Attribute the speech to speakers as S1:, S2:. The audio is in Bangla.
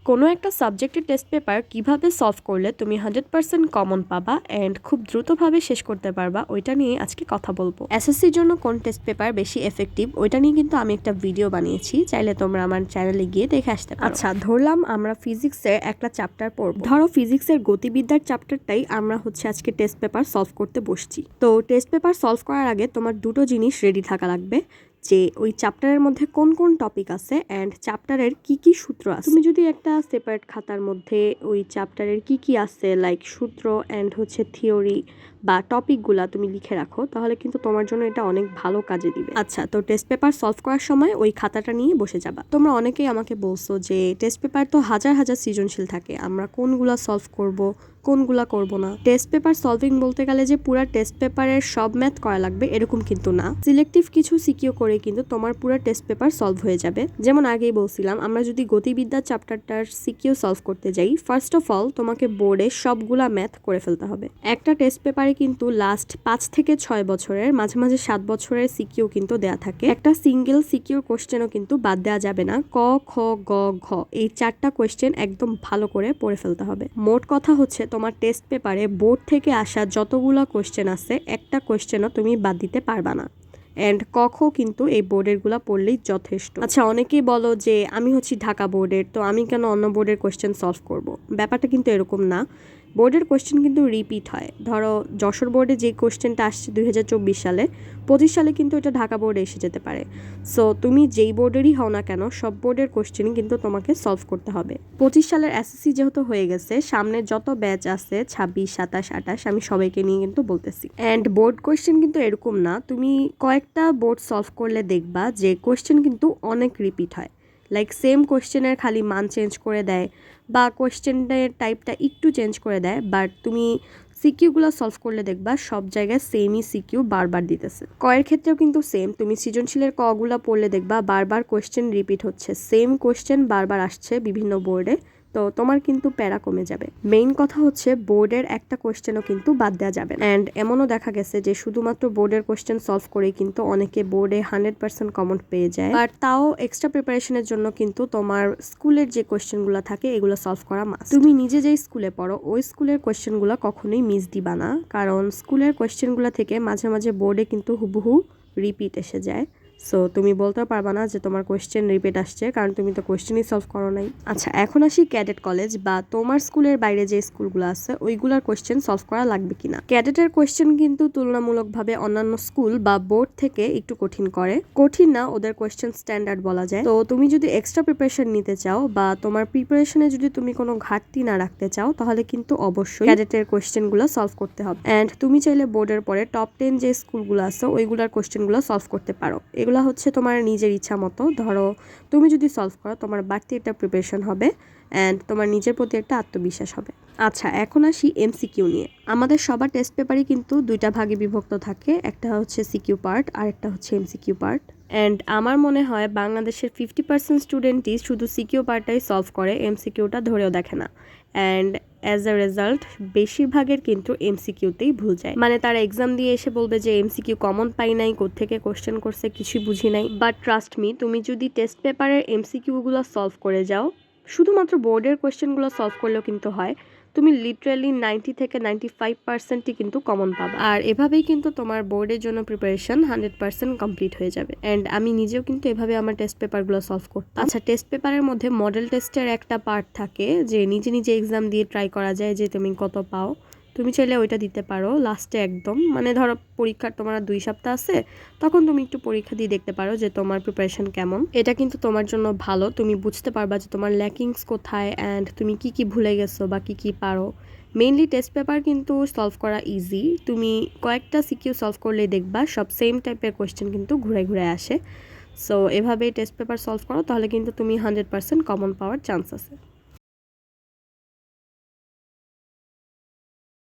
S1: কোনো একটা সাবজেক্টের টেস্ট পেপার কিভাবে সলভ করলে তুমি 100% কমন পাবা অ্যান্ড খুব দ্রুতভাবে শেষ করতে পারবা ওইটা নিয়ে আজকে কথা বলবো। এসএসসির জন্য কোন টেস্ট পেপার বেশি এফেক্টিভ ওইটা নিয়ে কিন্তু আমি একটা ভিডিও বানিয়েছি, চাইলে তোমরা আমার চ্যানেলে গিয়ে দেখে আসতে পারো। আচ্ছা, ধরলাম আমরা ফিজিক্সের একটা চ্যাপ্টার পড়ব। ধরো ফিজিক্সের গতিবিদ্যার চ্যাপ্টারটাই আমরা আজকে টেস্ট পেপার সলভ করতে বসছি। তো টেস্ট পেপার সলভ করার আগে তোমার দুটো জিনিস রেডি থাকা লাগবে, যে ওই চ্যাপ্টারের মধ্যে কোন কোন টপিক আছে অ্যান্ড চ্যাপ্টারের কি কি সূত্র আছে। তুমি যদি একটা সেপারেট খাতার মধ্যে ওই চ্যাপ্টারের কি কি আছে লাইক সূত্র অ্যান্ড থিওরি বা টপিকগুলা তুমি লিখে রাখো, তাহলে কিন্তু তোমার জন্য এটা অনেক ভালো কাজে দিবে। আচ্ছা, তো টেস্ট পেপার সলভ করার সময় ওই খাতাটা নিয়ে বসে যাবা। তোমরা অনেকেই আমাকে বলছো যে টেস্ট পেপার তো হাজার হাজার সৃজনশীল থাকে, আমরা কোনগুলা সলভ করব কোনগুলা করব না। টেস্ট পেপার সলভিং বলতে গেলে যে পুরা টেস্ট পেপারের সব ম্যাথ করা লাগবে এরকম কিন্তু না। সিলেক্টিভ কিছু সিকিউ করে কিন্তু তোমার পুরো টেস্ট পেপার সলভ হয়ে যাবে। যেমন আগেই বলছিলাম, আমরা যদি গতিবিদ্যা চ্যাপ্টারটার সিকিউ সলভ করতে যাই, ফার্স্ট অফ অল তোমাকে বোর্ডে সবগুলা ম্যাথ করে ফেলতে হবে। একটা টেস্ট পেপারে কিন্তু লাস্ট 5 থেকে 6 বছরের, মাঝে মাঝে 7 বছরের সিকিউ কিন্তু দেয়া থাকে। একটা সিঙ্গেল সিকিউর কোশ্চেনও কিন্তু বাদ দেওয়া যাবে না। ক, খ, গ, ঘ এই 4টা কোশ্চেন একদম ভালো করে পড়ে ফেলতে হবে। মোট কথা হচ্ছে তোমার টেস্ট পেপারে বোর্ড থেকে আসা যতগুলো কোশ্চেন আছে একটা কোশ্চেনও তুমি বাদ দিতে পারবা না। অ্যান্ড কখ কিন্তু এই বোর্ডেরগুলো পড়লেই যথেষ্ট। আচ্ছা, অনেকেই বলো যে আমি ঢাকা বোর্ডের, তো আমি কেন অন্য বোর্ডের কোশ্চেন সলভ করব? ব্যাপারটা কিন্তু এরকম না। বোর্ডের কোশ্চেন কিন্তু রিপিট হয়। ধরো যশোর বোর্ডে যে কোশ্চেনটা আসছে 2024 সালে, 25 সালে কিন্তু এটা ঢাকা বোর্ডে এসে যেতে পারে। সো তুমি যেই বোর্ডেরই হও না কেন, সব বোর্ডের কোশ্চেনই কিন্তু তোমাকে সলভ করতে হবে। 25 সালের এসএসসি যেহেতু হয়ে গেছে, সামনে যত ব্যাচ আছে 26, 27, 28 আমি সবাইকে নিয়ে কিন্তু বলতেছি। অ্যান্ড বোর্ড কোশ্চেন কিন্তু এরকম না, তুমি কয়েকটা বোর্ড সলভ করলে দেখবা যে কোশ্চেন কিন্তু অনেক রিপিট হয়। লাইক সেম কোশ্চেনের খালি মান চেঞ্জ করে দেয় বা কোশ্চেনের টাইপটা একটু চেঞ্জ করে দেয়, বাট তুমি সিকিউগুলো সলভ করলে দেখবা সব জায়গায় সেমই সিকিউ বারবার দিতেছে। কয়ের ক্ষেত্রেও কিন্তু সেম, তুমি সৃজনশীলের কগুলো পড়লে দেখবা বারবার কোশ্চেন রিপিট হচ্ছে, সেম কোশ্চেন বারবার আসছে বিভিন্ন বোর্ডে। তো তোমার কিন্তু প্যারা কমে যাবে। মেইন কথা হচ্ছে বোর্ডের একটা কোশ্চেনও কিন্তু বাদ দেওয়া যাবে না। অ্যান্ড এমনও দেখা গেছে যে শুধুমাত্র বোর্ডের কোশ্চেন সলভ করে কিন্তু অনেকে বোর্ডে 100% কমন পেয়ে যায়। আর তাও এক্সট্রা প্রিপারেশনের জন্য কিন্তু তোমার স্কুলের যে কোশ্চেনগুলো থাকে এগুলো সলভ করা মাস্ট। তুমি নিজে যেই স্কুলে পড়ো ওই স্কুলের কোশ্চেনগুলো কখনোই মিস দিবা না, কারণ স্কুলের কোশ্চেনগুলো থেকে মাঝে মাঝে বোর্ডে কিন্তু হুবহু রিপিট এসে যায়। সো তুমি বলতে পারবা না যে তোমার কোশ্চেন রিপিট আসছে, কারণ তুমি তো কোশ্চেনই সলভ করো নাই। আচ্ছা, এখন আসি ক্যাডেট কলেজ বা তোমার স্কুলের বাইরে যে স্কুলগুলো আছে ওইগুলার কোশ্চেন সলভ করা লাগবে কিনা। ক্যাডেটের কোশ্চেন কিন্তু তুলনামূলকভাবে অন্যান্য স্কুল বা বোর্ড থেকে একটু কঠিন করে। কঠিন না, ওদের কোশ্চেন স্ট্যান্ডার্ড বলা যায়। তো তুমি যদি এক্সট্রা প্রিপারেশন নিতে চাও বা তোমার প্রিপারেশনে যদি তুমি কোনো ঘাটতি না রাখতে চাও, তাহলে কিন্তু অবশ্যই ক্যাডেটের কোশ্চেনগুলো সলভ করতে হবে। অ্যান্ড তুমি চাইলে বোর্ডের পরে টপ 10 যে স্কুলগুলো আছে ওইগুলার কোশ্চেনগুলো সলভ করতে পারো। এগুলো হচ্ছে তোমার নিজের ইচ্ছা মতো। ধরো তুমি যদি সলভ করো তোমার বাড়তি একটা প্রিপারেশন হবে অ্যান্ড তোমার নিজের প্রতি একটা আত্মবিশ্বাস হবে। আচ্ছা, এখন আসি এমসিকিউ নিয়ে। আমাদের সবার টেস্ট পেপারই কিন্তু দুইটা ভাগে বিভক্ত থাকে, একটা হচ্ছে সিকিউ পার্ট আর একটা হচ্ছে এমসিকিউ পার্ট। অ্যান্ড আমার মনে হয় বাংলাদেশের 50% স্টুডেন্টই শুধু সিকিউ পার্টটাই সলভ করে, এমসিকিউটা ধরেও দেখে না। অ্যান্ড অ্যাজ আ রেজাল্ট বেশিরভাগের কিন্তু এমসিকিউতেই ভুল যায়। মানে তারা এক্সাম দিয়ে এসে বলবে যে এমসিকিউ কমন পাই নাই, কোত্থেকে কোশ্চেন করছে কিছুই বুঝি নাই। বাট ট্রাস্ট মি, তুমি যদি টেস্ট পেপারের এমসিকিউগুলো সলভ করে যাও, শুধুমাত্র বোর্ডের কোশ্চেনগুলো সলভ করলেও কিন্তু হয়, তুমি লিটারালি 90 থেকে 95%ই কিন্তু কমন পাবে। আর এভাবেই কিন্তু তোমার বোর্ডের জন্য প্রিপারেশন 100% কমপ্লিট হয়ে যাবে। অ্যান্ড আমি নিজেও কিন্তু এভাবে আমার টেস্ট পেপারগুলো সলভ করতাম। আচ্ছা, টেস্ট পেপারের মধ্যে মডেল টেস্টের একটা পার্ট থাকে যে নিজে নিজে এক্সাম দিয়ে ট্রাই করা যায় যে তুমি কত পাও। তুমি চাইলে ওইটা দিতে পারো লাস্টে একদম, মানে ধরো পরীক্ষার তোমার 2 সপ্তাহ আছে, তখন তুমি একটু পরীক্ষা দিয়ে দেখতে পারো যে তোমার প্রিপারেশন কেমন। এটা কিন্তু তোমার জন্য ভালো, তুমি বুঝতে পারবা যে তোমার ল্যাকিংস কোথায় অ্যান্ড তুমি কি কি ভুলে গেছো বা কি কি পারো। মেইনলি টেস্ট পেপার কিন্তু সলভ করা ইজি, তুমি কয়েকটা সিকিউ সলভ করলেই দেখবা সব সেম টাইপের কোয়েশ্চেন কিন্তু ঘুরে ঘুরে আসে। সো এভাবেই টেস্ট পেপার সলভ করো, তাহলে কিন্তু তুমি 100% কমন পাওয়ার চান্স আছে।